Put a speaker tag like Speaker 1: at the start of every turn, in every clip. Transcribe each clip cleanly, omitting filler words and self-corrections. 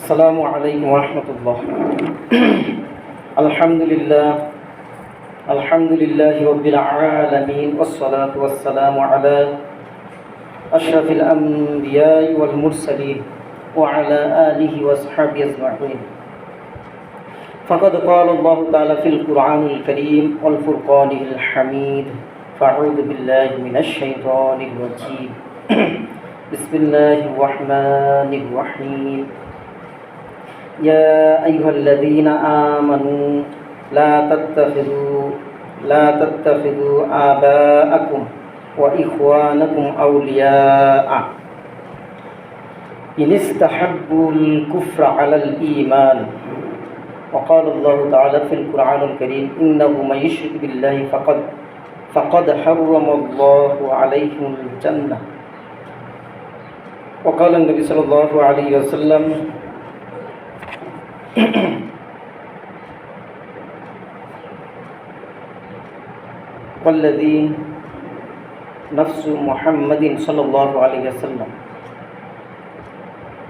Speaker 1: আসসালামু আলাইকুম রহমতুল্লাহ। আলহামদুলিল্লাহি রাব্বিল আলামিন ওয়াসসালাতু ওয়াসসালামু আলা আশরাফিল আমবিয়া ওয়াল মুরসালিন ওয়া আলা আলিহি ওয়া সাহবিহি আজমাইন। ফাকাদ ক্বালা আল্লাহু তাআলা ফিল কুরআনিল কারীম ওয়াল ফুরকানিল হামিদ। ফাআউযু বিল্লাহি মিনাশ শাইতানির রাজীম। বিসমিল্লাহির রাহমানির রাহিম। يا أيها الذين آمنوا لا تتخذوا آباءكم وإخوانكم أولياء إن استحبوا الكفر على الإيمان. وقال الله تعالى في القرآن الكريم إنه من يشرك بالله فقد حرم الله عليه الجنة. وقال النبي صلى الله عليه وسلم والذي نفس محمد صلى الله عليه وسلم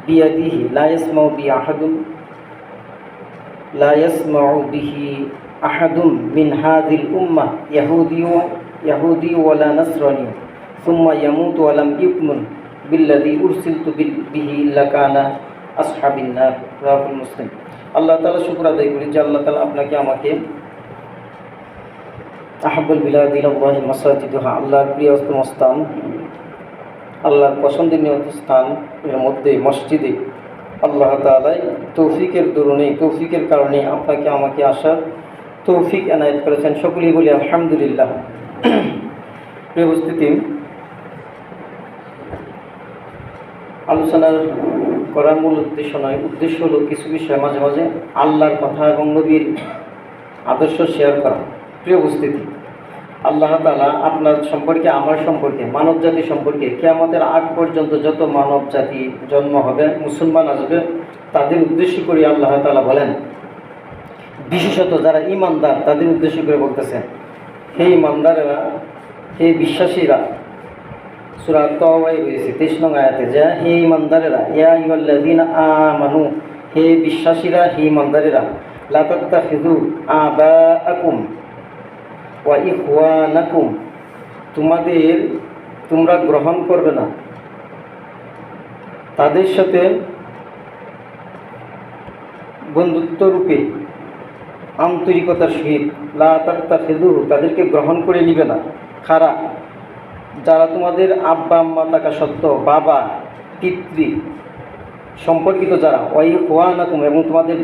Speaker 1: بيده لا يسمع به أحد من هذه الأمة يهودي ولا نصراني ثم يموت ولم يؤمن بالذي أرسلت به لكان أصحاب النار. رواه مسلم. আল্লাহ তাআলা শুকর আদায় করি যে আল্লাহ তাআলা আপনাকে আমাকে আহাব্বুল বিলাদ ইলাল্লাহি মাসাজিদুহা, আল্লাহর প্রিয়তম স্থান, আল্লাহর পছন্দনীয় স্থান এর মধ্যে মসজিদে আল্লাহ তাআলা তৌফিকের কারণে আপনাকে আমাকে আসার তৌফিক এনায়েত করেছেন। সকলেই বলি আলহামদুলিল্লাহ। প্রিয় উপস্থিতি, আলোচনার করার মূল উদ্দেশ্য নয়, উদ্দেশ্য হলো কিছু বিষয় মাঝে মাঝে আল্লাহর কথা এবং নবীর আদর্শ শেয়ার করা। প্রিয় উপস্থিতি, আল্লাহ তাআলা আপনার সম্পর্কে, আমার সম্পর্কে, মানব জাতি সম্পর্কে কিয়ামতের আগ পর্যন্ত যত মানব জাতি জন্ম হবে, মুসলমান আসবে, তাদের উদ্দেশ্য করে আল্লাহ তাআলা বলেন, বিশেষত যারা ঈমানদার তাদের উদ্দেশ্য করে বলতেছেন, হে ঈমানদারেরা, হে বিশ্বাসীরা। সূরা তাওবায় রয়েছে 23 নং আয়াতে, যে হে ঈমানদারেরা, ইয়া আইয়ুহাল্লাযীনা আমানু, হে বিশ্বাসীরা, হে ঈমানদারেরা, লা তাত্তাখিযু আবাআকুম ওয়া ইখওয়ানাকুম, তোমরা গ্রহণ করবে না তাদের সাথে বন্ধুত্ব রূপে আন্তরিকতার সহিত, লা তাত্তাখিযু, তাদেরকে গ্রহণ করে নিবে না, খারা, যারা তোমাদের আব্বা আম্মা থাকা সত্ত্বেও, বাবা পিতৃ সম্পর্কিত যারা, ওয়াই ইখওয়ানাকুম, এবং তোমাদের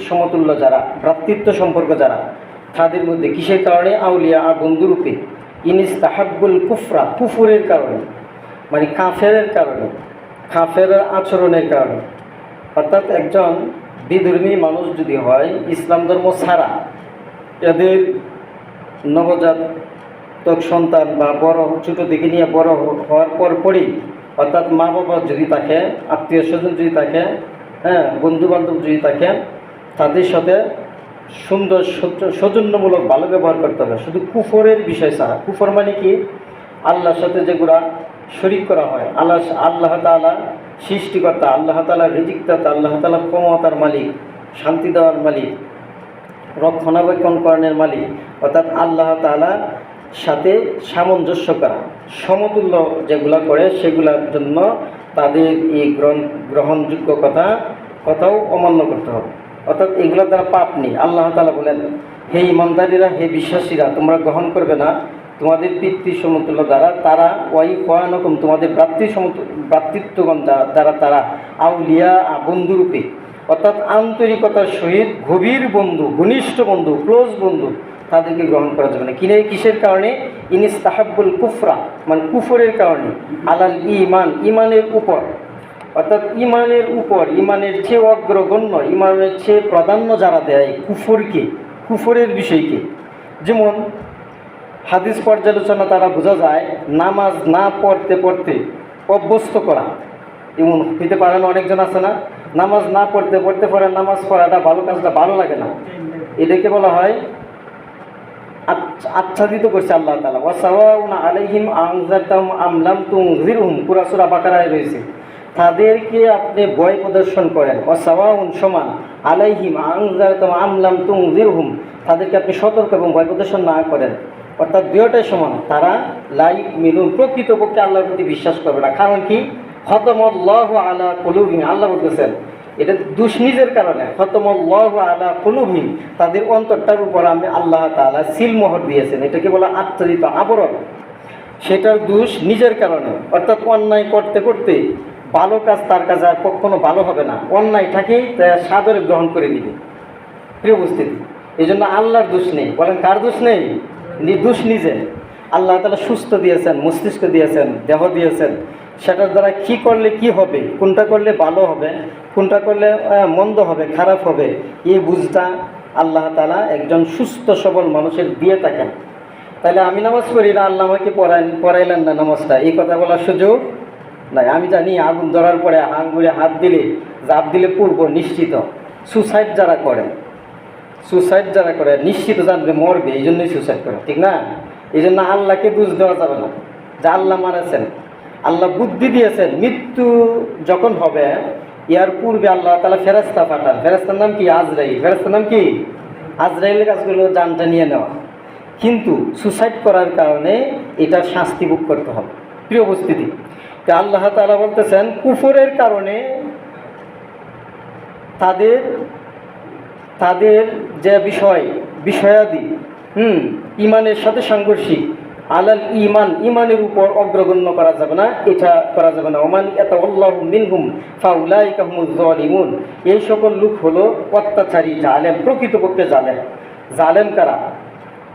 Speaker 1: সমতুল্য যারা, ভ্রাতৃত্ব সম্পর্ক যারা, তাদের মধ্যে কিসের কারণে? আউলিয়া, বন্ধুরূপে। ইনিস্তাহাব্বুল কুফরা, কুফুরের কারণে, মানে কাফেরের কারণে, কাফেরের আচরণের কারণে। অর্থাৎ একজন বিধর্মী মানুষ যদি হয়, ইসলাম ধর্ম ছাড়া, এদের নবজাতক সন্তান বা ছোটো থেকে নিয়ে বড় হওয়ার পরই, অর্থাৎ মা বাবা যদি থাকে, আত্মীয় স্বজন যদি থাকে, বন্ধু বান্ধব যদি থাকে, তাদের সাথে সুন্দর সৌজন্যমূলক ভালো ব্যবহার করতে হবে, শুধু কুফরের বিষয় ছাড়া। কুফর মানে কি? আল্লাহর সাথে যেগুলা শরীক করা হয়। আল্লাহ তাআলা সৃষ্টিকর্তা, আল্লাহ তাআলা রিজিকদাতা, আল্লাহ তাআলা ক্ষমতার মালিক, শান্তি দেওয়ার মালিক, রক্ষণাবেক্ষণকরণের মালিক, অর্থাৎ আল্লাহ তাআলার সাথে সামঞ্জস্য করা, সমতুল্য যেগুলা করে, সেগুলোর জন্য তাদের এই গ্রহণযোগ্য কথাও অমান্য করতে হবে। অর্থাৎ এগুলোর দ্বারা পাপ নেই। আল্লাহ তাআলা বলেন, হে ঈমানদারীরা, হে বিশ্বাসীরা, তোমরা গ্রহণ করবে না তোমাদের পিতৃ সমতুল্য দ্বারা, তারা ওয়াই ইখওয়ানাকুম, তোমাদের ভ্রাতৃত্বগণ যারা, তারা আউলিয়া, বন্ধুরূপে, অর্থাৎ আন্তরিকতার সহিত গভীর বন্ধু, ঘনিষ্ঠ বন্ধু, ক্লোজ বন্ধু, তাদেরকে গ্রহণ করা যাবে না। কিসের কারণে? ইনিস্তাহাব্বুল কুফরা, মানে কুফরের কারণে, আলাল ঈমান, ঈমানের উপর, অর্থাৎ ঈমানের উপর, ঈমানের চেয়ে অগ্রগণ্য, ঈমানের চেয়ে প্রাধান্য যারা দেয় কুফরের বিষয়কে। যেমন হাদিস পর্যালোচনা তারা বোঝা যায়, নামাজ না পড়তে অভ্যস্ত করা। এমন হইতে পারে না, অনেকজন আছে না, নামাজ না পড়তে পরে নামাজ পড়াটা ভালো, কাজটা ভালো লাগে না, এটাকে বলা হয় আচ্ছাদিত করছে আল্লাহ তাআলা। ওয়া সাওয়াউন আলাইহিম আনজারতাহুম আম লাম তুনজিরহুম, সূরা বাকারায় রয়েছে তাদেরকে আপনি ভয় প্রদর্শন করেন, অসাওয়াউন সমান, আলাইহিম আনজারতুম আম লাম তুনজিরহুম, তাদেরকে আপনি সতর্ক এবং ভয় প্রদর্শন না করেন, অর্থাৎ দুইটাই সমান, তারা লাই মিলুন, প্রকৃতপক্ষে আল্লাহর প্রতি বিশ্বাস করবে না। কারণ কি? খতমাল্লাহু আলা কুলুবিহিম, আল্লাহ বলতেছেন এটা দুষ্নিজের কারণে। খতমাল্লাহু আলা কুলুবিহিম, তাদের অন্তরটার উপর আমি আল্লাহ তাআলা সিলমোহর দিয়েছেন, এটাকে বলা আচ্ছাদিত আবরণ। সেটার দোষ নিজের কারণে, অর্থাৎ অন্যায় করতে করতে ভালো কাজ তার কাছে আর কখনো ভালো হবে না, অন্যায়টাকেই সাদরে গ্রহণ করে নিবে। প্রিয় উপস্থিতি, এই জন্য আল্লাহর দোষ নেই। বলেন কার দোষ নেই? দোষ নিজে। আল্লাহ তাআলা সুস্থ দিয়েছেন, মস্তিষ্ক দিয়েছেন, দেহ দিয়েছেন, সেটার দ্বারা কী করলে কি হবে, কোনটা করলে ভালো হবে, কোনটা করলে মন্দ হবে, খারাপ হবে, এই বুঝটা আল্লাহ তাআলা একজন সুস্থ সবল মানুষের দিয়ে থাকেন। তাহলে আমি নামাজ পড়ি না, আল্লাহ আমাকে পড়াইলেন না নামাজটা, এই কথা বলার সুযোগ নাই। আমি জানি আগুন ধরার পরে আঙ্গুলে হাত দিলে, জাপ দিলে পূর্ব নিশ্চিত। সুসাইড যারা করে নিশ্চিত জানবে মরবে, এই জন্যই সুসাইড করে, ঠিক না? এই জন্য আল্লাহকে দোষ দেওয়া যাবে না যে আল্লাহ মারাছেন। আল্লাহ বুদ্ধি দিয়েছেন, মৃত্যু যখন হবে ইয়ার পূর্বে আল্লাহ তাআলা ফেরেশতা পাঠান। ফেরেশতার নাম কি? আজরাইল। ফেরেশতার নাম কি? আজরাইলের কাজগুলো জানটা নিয়ে নেওয়া। কিন্তু সুসাইড করার কারণে এটার শাস্তি ভোগ করতে হবে। প্রিয় উপস্থিতি, তো আল্লাহ তাআলা বলতেছেন কুফরের কারণে তাদের যে বিষয়াদি ইমানের সাথে সাংঘর্ষিক, আলাল ইমান, ইমানের উপর অগ্রগণ্য করা যাবে না, এটা করা যাবে না। ওমান ইয়াতাওয়াল্লাহু মিনহুম ফাউলাইকা হুমুজ জালিমুন, এই সকল লোক হলো অত্যাচারী, জালেম, প্রকৃতপক্ষে জালেম কারা?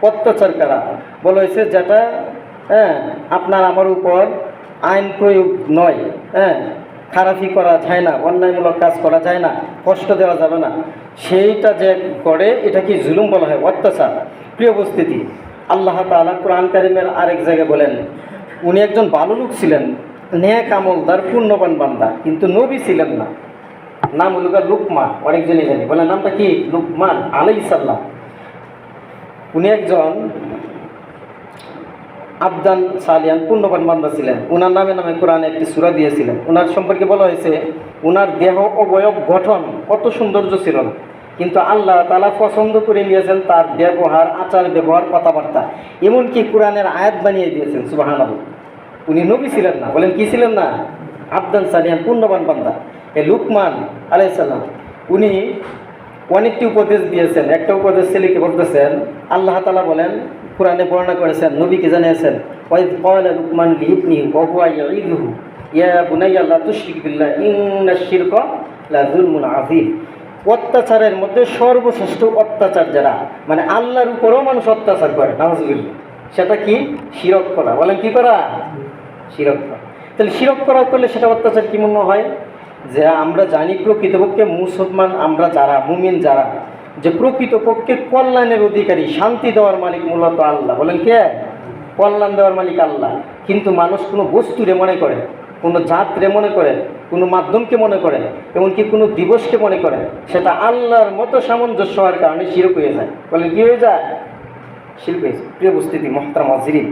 Speaker 1: অত্যাচার কারা? বলা হয়েছে যেটা আপনার আমার উপর আইন প্রয়োগ নয়, খারাপি করা যায় না, অন্যায়মূলক কাজ করা যায় না, কষ্ট দেওয়া যাবে না, সেইটা যে করে এটা কি জুলুম বলা হয়, অত্যাচার। প্রিয় উপস্থিতি, আল্লাহ তাআলা কোরআন কারীমের আরেক জায়গায় বলেন উনি একজন ভালো লোক ছিলেন, নেক আমলদার, পুণ্যবান বান্দা, কিন্তু নবী ছিলেন না। নাম হল লুকমান, অনেকজনই জানি। বলেন নামটা কি? লুকমান আলাইহিস সালাম। উনি একজন আবদান সালিয়ান, পুণ্যবান বান্দা ছিলেন। উনার নামে কোরআনে একটি সূরা দিয়েছিলেন। উনার সম্পর্কে বলা হয়েছে উনার দেহ অবয়ব গঠন কত সৌন্দর্য ছিল না, কিন্তু আল্লাহ তাআলা পছন্দ করে নিয়েছেন তার ব্যবহার, আচার ব্যবহার, কথাবার্তা, এমনকি কোরআনের আয়াত বানিয়ে দিয়েছেন। সুবহানাল্লাহ। উনি নবী ছিলেন না। বলেন কি ছিলেন না? আবদান সালিয়ান, পুণ্যবান বান্দা। এই লুকমান আলাইহিস সালাম উনি অনেকটি উপদেশ দিয়েছেন। একটা উপদেশ ছেলেকে বলতেছেন, আল্লাহ তাআলা বলেন, কোরআনে বর্ণনা করেছেন, নবীকে জানিয়েছেন, ওয়াইদ ক্বালা লুকমান লিইবনিহি ওয়া হুয়া ইয়াইদুহু ইয়া বুনাইয়া লা তুশরিক বিল্লাহ ইন্নাশ শিরকা লা যুলমুন আযীম। অত্যাচারের মধ্যে সর্বশ্রেষ্ঠ অত্যাচার যারা, মানে আল্লাহর উপরেও মানুষ অত্যাচার করে, নাউযুবিল্লাহ, সেটা কি? শিরক করা। বলেন কি করা? শিরক করা। তাহলে শিরক করা করলে সেটা অত্যাচার কি মনে হয়? যে আমরা জানি প্রকৃতপক্ষে মুসলমান আমরা যারা, মুমিন যারা, যে প্রকৃতপক্ষে কল্যাণের অধিকারী, শান্তি দেওয়ার মালিক মূলত আল্লাহ। বলেন কে? কল্যাণ দেওয়ার মালিক আল্লাহ। কিন্তু মানুষ কোনো বস্তুরে মনে করে, কোনো জাতরে মনে করে, কোনো মাধ্যমকে মনে করে, এমনকি কোনো দিবসকে মনে করে, সেটা আল্লাহর মতো সামঞ্জস্য হওয়ার কারণে শিরক হয়ে যায়। বলেন কি হয়ে যায়? শিরক হয়ে যায়। প্রিয় উপস্থিতি, মুহতারাম হাজিরিন,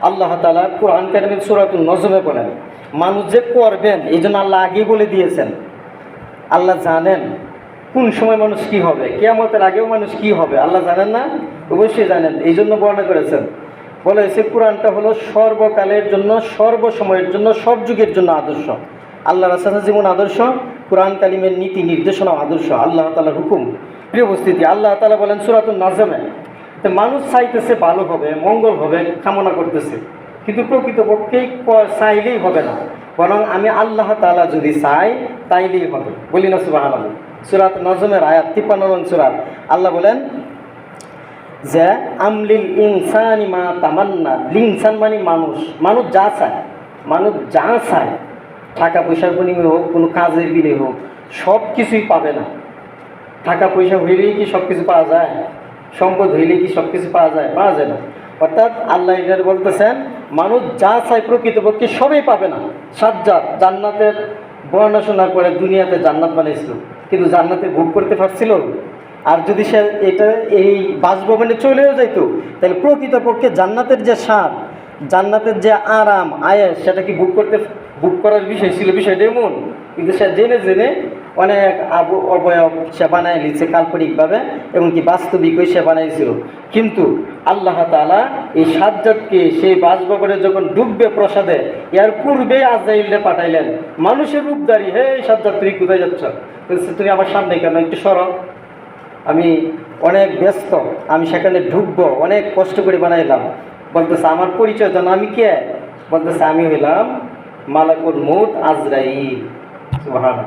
Speaker 1: আল্লাহ তাআলা কোরআন কারীমের সূরাতুন নজমে বলেন মানুষ যে করবেন, এই জন্য আল্লাহ আগেই বলে দিয়েছেন। আল্লাহ জানেন কোন সময় মানুষ কি হবে, কিয়ামতের আগেও মানুষ কি হবে আল্লাহ জানেন না? অবশ্যই জানেন। এই জন্য বর্ণনা করেছেন, বলা হয়েছে কোরআনটা হলো সর্বকালের জন্য, সর্বসময়ের জন্য, সব যুগের জন্য আদর্শ। আল্লাহ রাসূলের জীবন আদর্শ, কোরআন কারীমের নীতি নির্দেশনা আদর্শ, আল্লাহ তাআলার হুকুম। প্রিয় উপস্থিতি, আল্লাহ তাআলা বলেন সূরাতুন নজমে, মানুষ চাইতেছে ভালো হবে, মঙ্গল হবে, কামনা করতেছে, কিন্তু প্রকৃতপক্ষেই চাইলেই হবে না, বরং আমি আল্লাহ তাআলা যদি চাই তাইলেই হবে। বলি না সুবহানাল্লাহ। সূরাত নজমের আয়াত 53 নং সূরা, আল্লাহ বলেন যে আমলিল ইনসানি মা তামান্না। ইনসান মানে মানুষ, মানুষ যা চায়, টাকা পয়সার বিনিময়ে হোক, কোনো কাজের বিনিময়ে হোক, সব কিছুই পাবে না। টাকা পয়সা হইলেই কি সব কিছু পাওয়া যায়? সম্পদ হইলেই কি সব কিছু পাওয়া যায়? পাওয়া যায় না। অর্থাৎ আল্লাহ এটার বলতেছেন মানুষ যা চায় প্রকৃতপক্ষে সবই পাবে না। সাজ্জাদ জান্নাতের বর্ণনা শোনার পরে দুনিয়াতে জান্নাত বানিয়েছিল, কিন্তু জান্নাতে ভোগ করতে পারছিল। আর যদি সে এটা এই বাসভবনে চলেও যাইতো, তাহলে প্রকৃতপক্ষে জান্নাতের যে স্বাদ, জান্নাতের যে আরাম, আয়েশ, সেটা কি ভোগ করতে বুক করার বিষয় ছিল, বিষয়টা এমন, কিন্তু সে জেনে জেনে অনেক অবয়ব সে বানায় নিচ্ছে কাল্পনিকভাবে, এমনকি বাস্তবিকই সে বানাইছিল। কিন্তু আল্লাহ তাআলা এই সাজ্জাদকে সেই বাসভবনে যখন ডুববে প্রসাদে, এর পূর্বে আজরাইলকে পাঠাইলেন মানুষের রূপধারী। হে সাজ্জাদ, তুমি কোথায় যাচ্ছ? তুমি আমার সামনে কেন, একটু সরো, আমি অনেক ব্যস্ত, আমি সেখানে ঢুকবো, অনেক কষ্ট করে বানাইলাম। বলতেছে আমার পরিচয় জানো আমি কে? বলতেছে আমি হইলাম মালাকুল মউত আজরাইল। সুবহানাল্লাহ।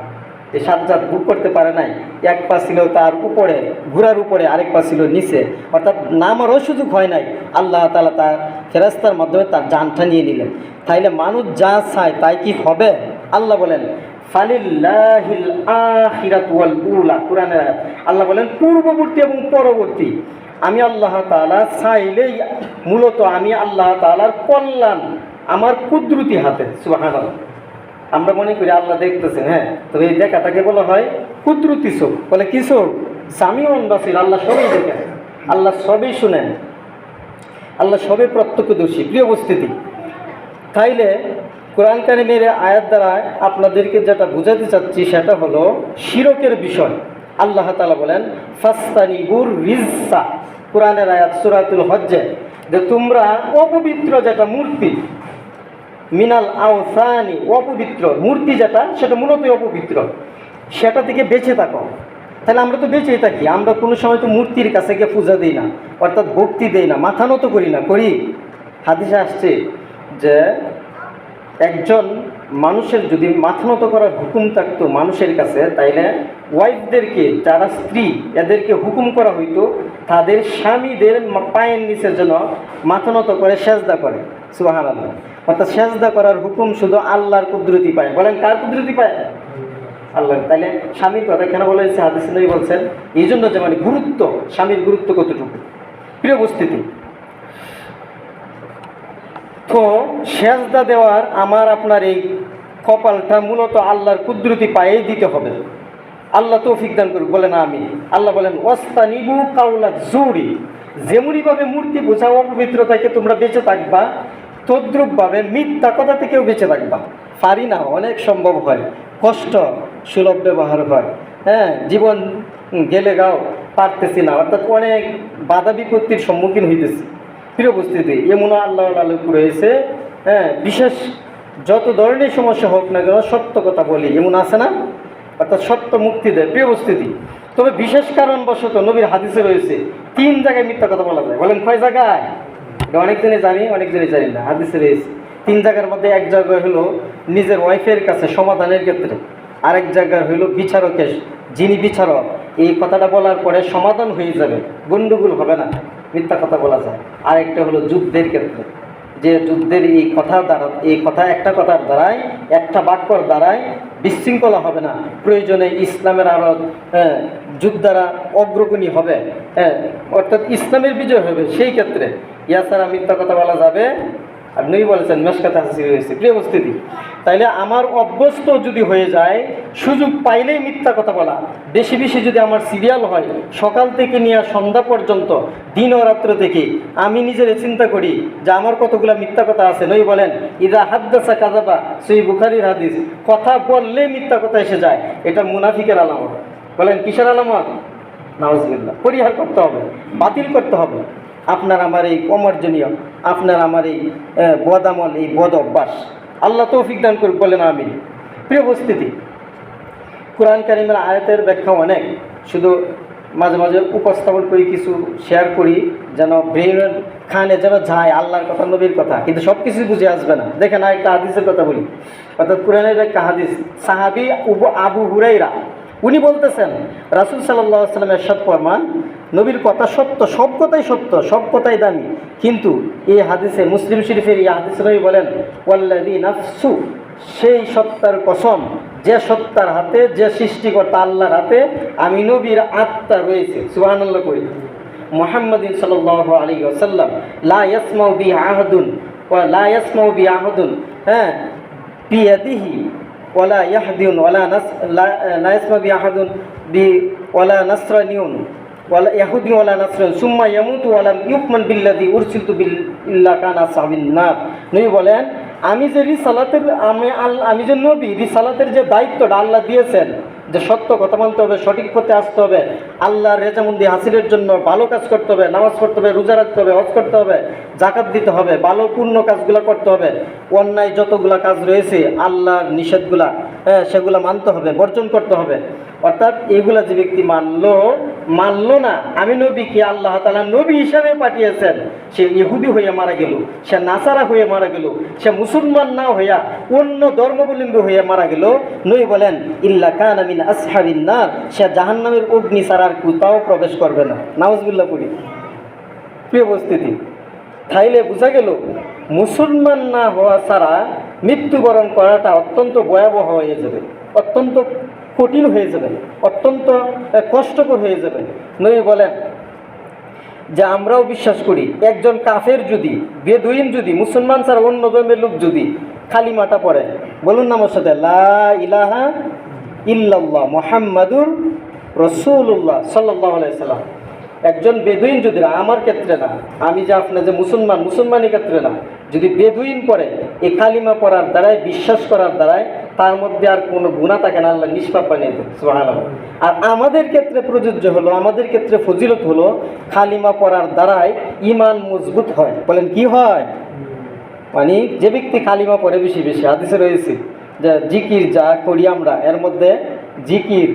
Speaker 1: এই সাজ্জাদ বুক করতে পারে নাই, এক পা ছিল তার উপরে, ঘোড়ার উপরে, আরেক পা ছিল নিচে, অর্থাৎ নামারও সুযোগ হয় নাই। আল্লাহ তাআলা তার ফেরেশতার মাধ্যমে তার জানটা নিয়ে নিলেন। তাইলে মানুষ যা চায় তাই কি হবে? আল্লাহ বলেন ফালিল্লাহিল আখিরাতু ওয়াল উলা, কোরআনের আয়াত। আল্লাহ বলেন পূর্ববর্তী এবং পরবর্তী আমি আল্লাহ তাআলা চাইলেই, মূলত আমি আল্লাহ তাআলার কল্যাণ আমার কুদরতি হাতে। সুবহানাল্লাহ। আমরা মনে করি আল্লাহ দেখতেছেন, হ্যাঁ, তবে এই দেখাটাকে বলা হয় কুদরতি চোখ। বলে কি চোখ? সামিউন বাসির, আল্লাহ সবই দেখেন, আল্লাহ সবই শুনেন, আল্লাহ সবই প্রত্যক্ষদর্শী। প্রিয় উপস্থিতি, তাইলে কোরআন কারিমের আয়াত দ্বারা আপনাদেরকে যেটা বুঝাতে চাচ্ছি সেটা হলো শিরকের বিষয়। আল্লাহ তাআলা বলেন ফাস্তানিবুর রিজ্জা, কোরআনের আয়াত সূরাতুল হজ্জে, যে তোমরা অপবিত্র যেটা মূর্তি, মিনাল আওসানি, অপবিত্র মূর্তি যেটা, সেটা মূলত অপবিত্র, সেটা থেকে বেঁচে থাকো। তাহলে আমরা তো বেঁচেই থাকি, আমরা কোনো সময় তো মূর্তির কাছে গিয়ে পূজা দিই না, অর্থাৎ ভক্তি দেই না, মাথা নত করি না, করি? হাদিসে আসছে যে একজন মানুষের যদি মাথা নত করার হুকুম থাকতো মানুষের কাছে, তাইলে ওয়াইফদেরকে, যারা স্ত্রী, এদেরকে হুকুম করা হইতো তাদের স্বামীদের পায়ের নিচে যেন মাথা নত করে সেজদা করে। সুবহানাল্লাহ। অর্থাৎ সেজদা করার হুকুম শুধু আল্লাহর কুদরতি পায়। বলেন কার কুদরতি পায়? আল্লাহ। তাইলে স্বামীর কথা কেন বলা হয়েছে? হাদিসে নবী বলছেন এই জন্য যে মানে গুরুত্ব, স্বামীর গুরুত্ব কতটুকু। প্রিয় উপস্থিতি, তো সেজদা দেওয়ার আমার আপনার এই কপালটা মূলত আল্লাহর কুদরতি পায়েই দিতে হবে। আল্লাহ তৌফিক দান করুক। বলেন আমি। আল্লাহ বলেন ওয়াস্তানিবু কাউলা জুরি, যেমনিভাবে মূর্তি বোঝা অপবিত্রতাকে তোমরা বেঁচে থাকবা, তদ্রূপভাবে মিথ্যা কথা থেকেও বেঁচে থাকবা। পারি না, অনেক সম্ভব হয়, কষ্ট সুলভ ব্যবহার হয়, হ্যাঁ, জীবন গেলে গাও পারতেছি না, অর্থাৎ অনেক বাধা বিপত্তির সম্মুখীন হইতেছি। প্রিয় উপস্থিতি, এমন আল্লাহ আলোক রয়েছে, হ্যাঁ, বিশেষ যত ধরনের সমস্যা হোক না কেন সত্য কথা বলি, এমন আছে না? অর্থাৎ সত্য মুক্তি দেয়। প্রিয় উপস্থিতি, তবে বিশেষ কারণবশত নবীর হাদিসে রয়েছে 3 জায়গায় মিথ্যা কথা বলা যায়। বলেন কয় জায়গায়? অনেকজনে জানি, অনেকজনে জানি না। হাদিসে রয়েছে 3 জায়গার মধ্যে এক জায়গায় হলো নিজের ওয়াইফের কাছে সমাধানের ক্ষেত্রে, আরেক জায়গায় হইল বিচারকের, যিনি বিচারক, এই কথাটা বলার পরে সমাধান হয়ে যাবে, গণ্ডগোল হবে না, মিথ্যা কথা বলা যায়। আরেকটা হলো যুদ্ধের ক্ষেত্রে, যে যুদ্ধের এই কথার দ্বারা, এই কথা একটা কথার দ্বারাই, একটা বাক্যর দ্বারাই বিশৃঙ্খলা হবে না, প্রয়োজনে ইসলামের আরো যুদ্ধারা অগ্রগণী হবে, অর্থাৎ ইসলামের বিজয় হবে, সেই ক্ষেত্রে ইয়া ছাড়া মিথ্যা কথা বলা যাবে। আপনি বলেছেন মেশকাতে হাসি হয়েছে। প্রিয় উপস্থিতি, তাইলে আমার অভ্যস্ত যদি হয়ে যায়, সুযোগ পাইলেই মিথ্যা কথা বলা, বেশি বেশি যদি আমার সিরিয়াল হয়, সকাল থেকে নিয়ে সন্ধ্যা পর্যন্ত, দিন ও রাত্র থেকে, আমি নিজের চিন্তা করি যে আমার কতগুলো মিথ্যা কথা আছে। নই বলেন ইদা হাদ্দাসা কাযাবা, সহিহ বুখারীর হাদিস, কথা বললে মিথ্যা কথা এসে যায়, এটা মুনাফিকের আলামত। বলেন কিসের আলামত? নাউজুবিল্লাহ। পরিহার করতে হবে, বাতিল করতে হবে আপনার আমার এই অমার্জনীয়, আপনার আমার এই বদ আমল, এই বদ অভ্যাস। আল্লাহ তৌফিক দান করুক। বলেন আমিন। প্রিয় উপস্থিতি, কোরআন কারিমের আয়াতের ব্যাখ্যা অনেক, শুধু মাঝে মাঝে উপস্থাপন করি, কিছু শেয়ার করি, যেন ব্রেনের খানে যেন যায় আল্লাহর কথা, নবীর কথা, কিন্তু সব কিছুই বুঝে আসবে না। দেখেন একটা হাদিসের কথা বলি, অর্থাৎ কোরআনের একটা হাদিস, সাহাবী আবু হুরাইরা, উনি বলতেছেন রাসূল সাল্লাল্লাহু আলাইহি ওয়াসাল্লাম ইরশাদ ফরমান, নবীর কথা সত্য, সব কথাই সত্য, সব কথাই দামি, কিন্তু এই হাদিসে, মুসলিম শরীফের এই হাদিসে নবী বলেন ওয়াল্লাযী নাফসু, সেই সত্তার কসম, যে সত্তার হাতে, যে সৃষ্টিকর্তা আল্লাহর হাতে আমি নবীর আত্মা রয়েছে। সুবহানাল্লাহ করি। মুহাম্মাদিন সাল্লাল্লাহু আলাইহি ওয়াসাল্লাম লা ইয়াসমাউ বি আহাদুন ওয়া লা ইয়াসমাউ বি আহাদুন বিয়াদিহি ওয়ালা ইয়াহদিউন ওয়ালা লা ইয়াসমাউ বি আহাদুন বি ওয়ালা নাসরানিউন ওয়ালা ইয়াহুদি ওয়ালা নাসরান সুম্মা ইয়ামুতু ওয়ালা ইউকমান বিল্লাযী উরসিলতু বিল ইল্লা কানা সাবিন নার। নবী বলেন আমি যে রিসালাতের আমি যে নবী, রিসালাতের যে দায়িত্বটা আল্লাহ দিয়েছেন, যে সত্য কথা মানতে হবে, সঠিক পথে আসতে হবে, আল্লাহর রেজামন্দি হাসিলের জন্য ভালো কাজ করতে হবে, নামাজ পড়তে হবে, রোজা রাখতে হবে, হজ করতে হবে, জাকাত দিতে হবে, ভালো পূর্ণ কাজগুলো করতে হবে, অন্যায় যতগুলা কাজ রয়েছে আল্লাহর নিষেধগুলা, সেগুলা মানতে হবে, বর্জন করতে হবে। অর্থাৎ এগুলা যে ব্যক্তি মানলো না আমি নবীকে আল্লাহ তাআলা নবী হিসাবে পাঠিয়েছেন, সে ইহুদি হয়ে মারা গেল, সে নাসারা হয়ে মারা গেল, সে মুসলমান না হইয়া অন্য ধর্মাবলম্বী হয়ে মারা গেল, নবী বলেন ইল্লা কানা মিন আসহাবিন নার, সে জাহান্নামের অগ্নি ছাড়া আর কোথাও প্রবেশ করবে না। নাউজুবিল্লাহ পড়ি। প্রিয় উপস্থিতি, তাইলে বোঝা গেল মুসলমান না হওয়া ছাড়া মৃত্যুবরণ করাটা অত্যন্ত ভয়াবহ হয়ে যাবে, অত্যন্ত কঠিন হয়ে যাবে, অত্যন্ত কষ্টকর হয়ে যাবে। নবী বলেন যে আমরাও বিশ্বাস করি একজন কাফের যদি, বেদুইন যদি, মুসলমান ছাড়া অন্য ধর্মের লোক যদি কালিমাটা পড়ে, বলুন না আমার সাথে, লা ইলাহা ইল্লাল্লাহ মুহাম্মাদুর রাসূলুল্লাহ সাল্লাল্লাহু আলাইহি সাল্লাম, একজন বেদুইন যদি, আমার ক্ষেত্রে না, আমি যে আপনার যে মুসলমানের ক্ষেত্রে না, যদি বেদুইন পড়ে এই কালিমা পড়ার দ্বারাই, বিশ্বাস করার দ্বারাই তার মধ্যে আর কোনো গুনাহ থাকে না, আল্লাহ নিষ্পাপ বানিয়ে দেয়। সুবহানাল্লাহ। আর আমাদের ক্ষেত্রে প্রযোজ্য হলো, আমাদের ক্ষেত্রে ফজিলত হলো কালিমা পড়ার দ্বারাই ঈমান মজবুত হয়। বলেন কি হয়? মানে যে ব্যক্তি কালিমা পড়ে বেশি বেশি, হাদিসে রয়েছে যে জিকির যা করি আমরা, এর মধ্যে জিকির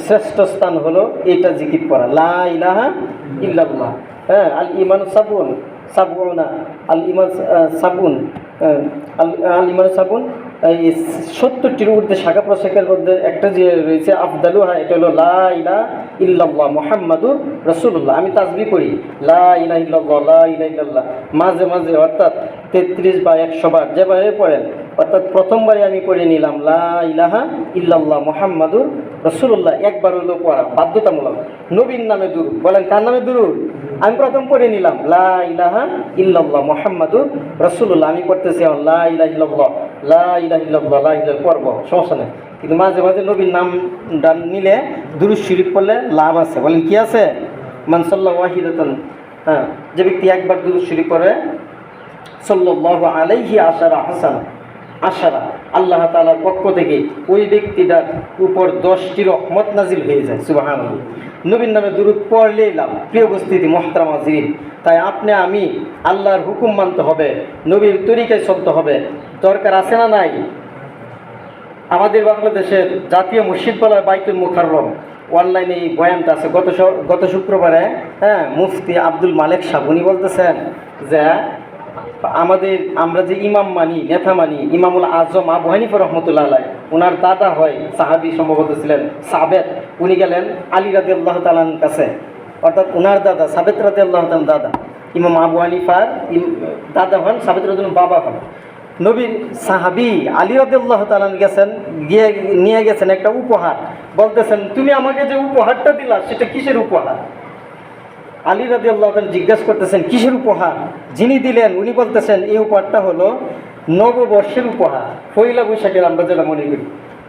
Speaker 1: শ্রেষ্ঠ স্থান হলো এটা জিকির পড়া, লা ইলাহা ইল্লাল্লাহ। হ্যাঁ, আল ইমান সাবুন সাবুনা, আল ইমান সাবুন, আল ইমান সাবুন, এই 70টির ঊর্ধ্বে শাখা প্রশাখার মধ্যে একটা যে রয়েছে আফদালুহা, এটা হলো লা ইলাহা ইল্লাল্লাহ মুহাম্মাদুর রাসূলুল্লাহ। আমি তাসবিহ করি লা ইলাহা ইল্লাল্লাহ, লা ইলাহা ইল্লাল্লাহ, মাঝে মাঝে অর্থাৎ 33 বা 100 বার যেভাবে পড়েন, অর্থাৎ প্রথমবারে আমি পড়ে নিলাম লা ইলাহা ইল্লাল্লাহ মুহাম্মাদুর রাসূলুল্লাহ, একবার হলো পড়া বাধ্যতামূলক। নবীর নামে দুরূদ, বলেন কার নামে দুরূদ? আমি প্রথম পড়ে নিলাম লা ইলাহা ইল্লাল্লাহ মুহাম্মাদুর রাসূলুল্লাহ, আমি পড়তেছি লা ইলাহা ইল্লাল্লাহ, লা ইলাহা ইল্লাল্লাহ, লা ইলাহা পড়ব, সমস্যা নেই। কিন্তু মাঝে মাঝে নবীর নাম নিলে দুরূদ শরীফ পড়লে লাভ আছে। বলেন কি আছে? মান সাল্লা ওয়াহিদাতান, হ্যাঁ, যে ব্যক্তি একবার দুরূদ শরীফ পড়ে সাল্লাল্লাহু আলাইহি আশারা হাসানা, আশারা, আল্লাহ তাআলার পক্ষ থেকে ওই ব্যক্তিটার উপর 10টি রহমত নাজিল হয়ে যায়। সুবহানাল্লাহ। নবীর নামে দুরূদ পড়লেই লাভ। প্রিয় উপস্থিতি, মুহতারাম হাজিরিন, তাই আপনি আমি আল্লাহর হুকুম মানতে হবে, নবীর তরিকায় চলতে হবে। দরকার আছে না নাই? আমাদের বাংলাদেশের জাতীয় মসজিদ বলা হয় বাইতুল মুকাররম, অনলাইনে এই বয়ানটা আছে গত শুক্রবারে। হ্যাঁ, মুফতি আব্দুল মালেক সাহেব উনি বলতেছেন যে আমরা যে ইমাম মানি, নেতা মানি, ইমামুল আজম আবু হানিফা রহমতুল্লাহ আলাইহি, ওনার দাদা হয় সাহাবী, সম্ভবত ছিলেন সাবেত। উনি গেলেন আলী রাদিয়াল্লাহু তাআলার কাছে, অর্থাৎ ওনার দাদা সাবেত রাদিয়াল্লাহু তাআলার দাদা, ইমাম আবু হানিফার দাদা হন, সাবেত রাদিয়াল্লাহু বাবা হন। নবীর সাহাবী আলী রাদিয়াল্লাহু তাআলা নিয়ে গেছেন একটা উপহার, বলতেছেন তুমি আমাকে যে উপহারটা দিলা সেটা কিসের উপহার? আলী রাদিয়াল্লাহু তাআলা জিজ্ঞাসা করতেছেন কিসের উপহার? যিনি দিলেন উনি বলতেছেন এই উপহারটা হলো নববর্ষের উপহার, পয়লা বৈশাখের আমরা যেটা মনে করি,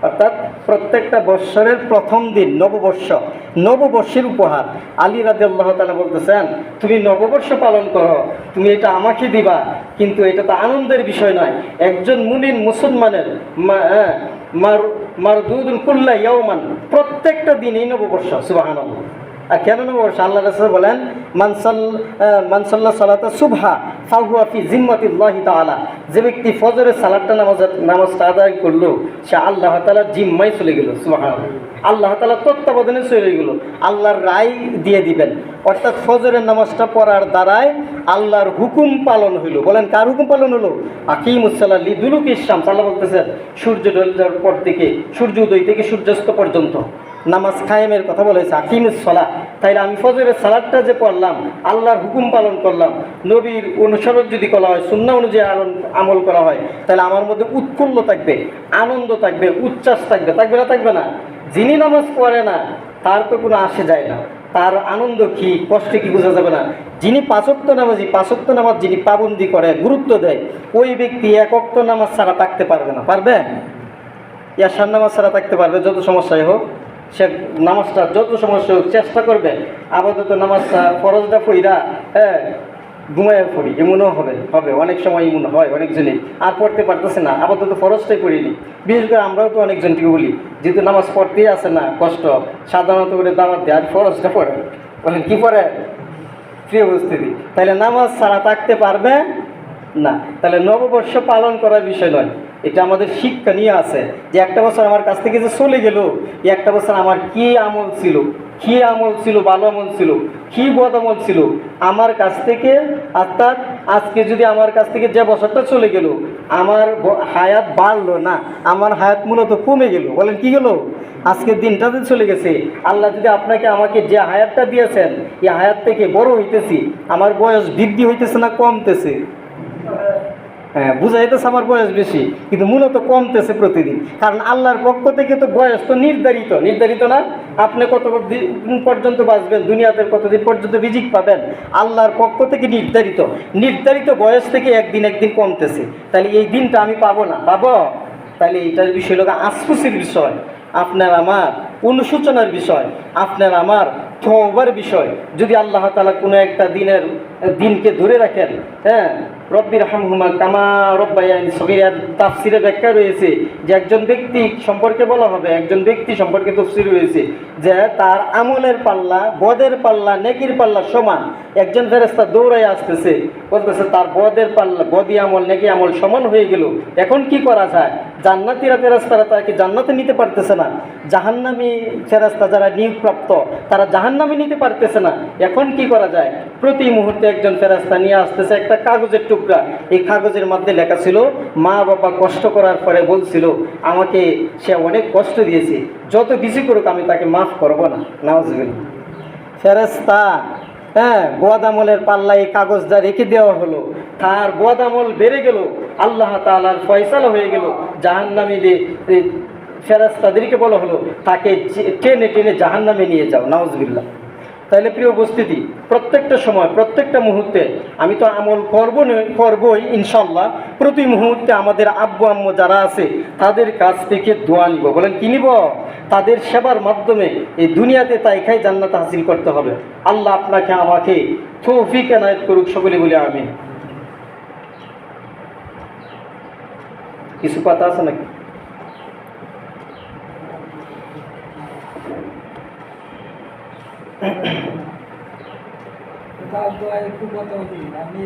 Speaker 1: অর্থাৎ প্রত্যেকটা বৎসরের প্রথম দিন নববর্ষের উপহার। আলী রাদিয়াল্লাহু তাআলা বলতেছেন তুমি নববর্ষ পালন করো, তুমি এটা আমাকে দিবা, কিন্তু এটা তো আনন্দের বিষয় নয়। একজন মুমিন মুসলমানের মারদুদুন কুল্লা ইয়াওমান, প্রত্যেকটা দিনই নববর্ষ। সুবহানাল্লাহ। আর কেন নববর্ষ? আল্লাহ রাসূল বলেন মান সাল্লা সালাতা সুবহা ফাহুয়া ফি জিম্মাতিল্লাহি তাআলা, যে ব্যক্তি ফজরের সালাতটা নামাজটা আদায় করলো সে আল্লাহ তাআলার জিম্মায় চলে গেল। সুবহানাল্লাহ। আল্লাহ তাআলা তত্ত্বাবধানে চলে গেল, আল্লাহর রায় দিয়ে দিবেন। অর্থাৎ ফজরের নামাজটা পড়ার দ্বারাই আল্লাহর হুকুম পালন হইল। বলেন কার হুকুম পালন হলো? আকিমুস সালাত লিদুলুকিশ শামস, আল্লাহ বলতেছেন সূর্য ঢলার পর থেকে, সূর্য উদয় থেকে সূর্যাস্ত পর্যন্ত নামাজ কায়েমের কথা বলেছে, আকিমুস সালাত। তাইলে আমি ফজরের সালাতটা যে পড়লাম, আল্লাহর হুকুম পালন করলাম, নবীর অনুসরণ যদি করা হয়, সুন্নাহ অনুযায়ী আমল করা হয়, তাহলে আমার মধ্যে উৎফুল্ল থাকবে, আনন্দ থাকবে, উচ্ছ্বাস থাকবে, থাকবে না? থাকবে না? যিনি নামাজ পড়ে না তার তো কোনো আসে যায় না, তার আনন্দ কি কষ্ট কি বোঝা যাবে না। যিনি 5 ওয়াক্ত নামাজি, 5 ওয়াক্ত নামাজ যিনি পাবন্দি করে, গুরুত্ব দেয়, ওই ব্যক্তি 1 ওয়াক্ত নামাজ ছাড়া থাকতে পারবে না। পারবে? ইয়াশার নামাজ ছাড়া থাকতে পারবে, যত সমস্যাই হোক সে নামাজটা যত সমস্যা হোক চেষ্টা করবে আপাতত নামাজটা ফরজটা পইরা, হ্যাঁ, ঘুমাইয়া পড়ি, এমনও হবে হবে অনেক সময় এমন হয় অনেকজনই আর পড়তে পারতেছে না, আপাতত ফরজটাই পড়িনি। বিশেষ করে আমরাও তো অনেকজনকে বলি যেহেতু নামাজ পড়তেই আসে না কষ্ট, সাধারণত করে দাওয়াত দেয় আর ফরজটা পড়ে, বলেন কি পড়ে? প্রিয় উপস্থিতি, তাহলে নামাজ ছাড়া থাকতে পারবে না। তাহলে নববর্ষ পালন করার বিষয় নয়, এটা আমাদের শিক্ষা নিয়ে আছে যে একটা বছর আমার কাছ থেকে যে চলে গেল, এই একটা বছর আমার কি আমল ছিল, কি আমল ছিল, ভালো আমল ছিল, কি বদ আমল ছিল আমার কাছ থেকে। অর্থাৎ আজকে যদি আমার কাছ থেকে যে বছরটা চলে গেল, আমার হায়াত বাড়লো না, আমার হায়াত মূলত কমে গেল, বলেন কি গেল? আজকের দিনটাতে চলে গেছে। আল্লাহ যদি আপনাকে আমাকে যে হায়াতটা দিয়েছেন, এই হায়াত থেকে বড় হইতেছি, আমার বয়স বৃদ্ধি হইতেছে না কমতেছে? হ্যাঁ, বুঝা যাইতেছে আমার বয়স বেশি, কিন্তু মূলত কমতেছে প্রতিদিন। কারণ আল্লাহর পক্ষ থেকে তো বয়স তো নির্ধারিত, নির্ধারিত না? আপনি কত দিন পর্যন্ত বাঁচবেন, দুনিয়াতে কতদিন পর্যন্ত রিজিক পাবেন, আল্লাহর পক্ষ থেকে নির্ধারিত। নির্ধারিত বয়স থেকে একদিন একদিন কমতেছে, তাহলে এই দিনটা আমি পাবো না, পাবো? তাহলে এইটার বিষয় হলো আফসোসের বিষয়, আপনার আমার অনুশোচনার বিষয়, আপনার আমার তওবার বিষয়। যদি আল্লাহ তাআলা কোনো একটা দিনকে ধরে রাখেন, হ্যাঁ, রব্বির হামহুমা কামা রব্বায়ানি সগীরা, তাফসিরে ব্যাখ্যা রয়েছে যে একজন ব্যক্তি সম্পর্কে বলা হবে, একজন ব্যক্তি সম্পর্কে তাফসির রয়েছে যে তার আমলের পাল্লা, বদের পাল্লা, নেকির পাল্লা সমান। একজন ফেরেশতা দৌড়াই আসতেছে, বলতেছে তার বদের পাল্লা, বদি আমল নেকি আমল সমান হয়ে গেল, এখন কি করা যায়? জান্নাতীরা ফেরেশতারা তাকে জান্নাতে নিতে পারতেছে না, জাহান্নামী ফেরেশতা যারা নিয়োগপ্রাপ্ত তারা জাহান্নামে নিতে পারতেছে না, এখন কি করা যায়? প্রতি মুহূর্তে একজন ফেরেশতা নিয়ে আসতেছে একটা কাগজের টুকরা, এই কাগজের মধ্যে লেখা ছিল মা বাবা কষ্ট করার পরে বলছিল আমাকে সে অনেক কষ্ট দিয়েছে, যত কিছু করুক আমি তাকে মাফ করব না। নাউজুবিল্লাহ। ফেরেশতা, হ্যাঁ, বদ আমলের পাল্লায় এই কাগজটা রেখে দেওয়া হলো, তার বদ আমল বেড়ে গেল, আল্লাহ তাআলার ফয়সালা হয়ে গেল, জাহান্নামীদের ফেরেশতাদেরকে বলা হলো তাকে টেনে টেনে জাহান্নামে নিয়ে যাও। নাউজুবিল্লাহ। তাহলে প্রিয় উপস্থিতি, প্রত্যেকটা সময় প্রত্যেকটা মুহূর্তে আমি তো আমল করবই ইনশাল্লাহ। প্রতি মুহূর্তে আমাদের আব্বু আম্মু যারা আছে তাদের কাছ থেকে দোয়া নিব, বলেন কি নিব? তাদের সেবার মাধ্যমে এই দুনিয়াতে তাইখাই জান্নাত হাসিল করতে হবে। আল্লাহ আপনাকে আমাকে তৌফিক এনায়েত করুক, সকলে বলে আমিন। কিছু কথা আছে নাকি?
Speaker 2: একটু কথা বলি, আমি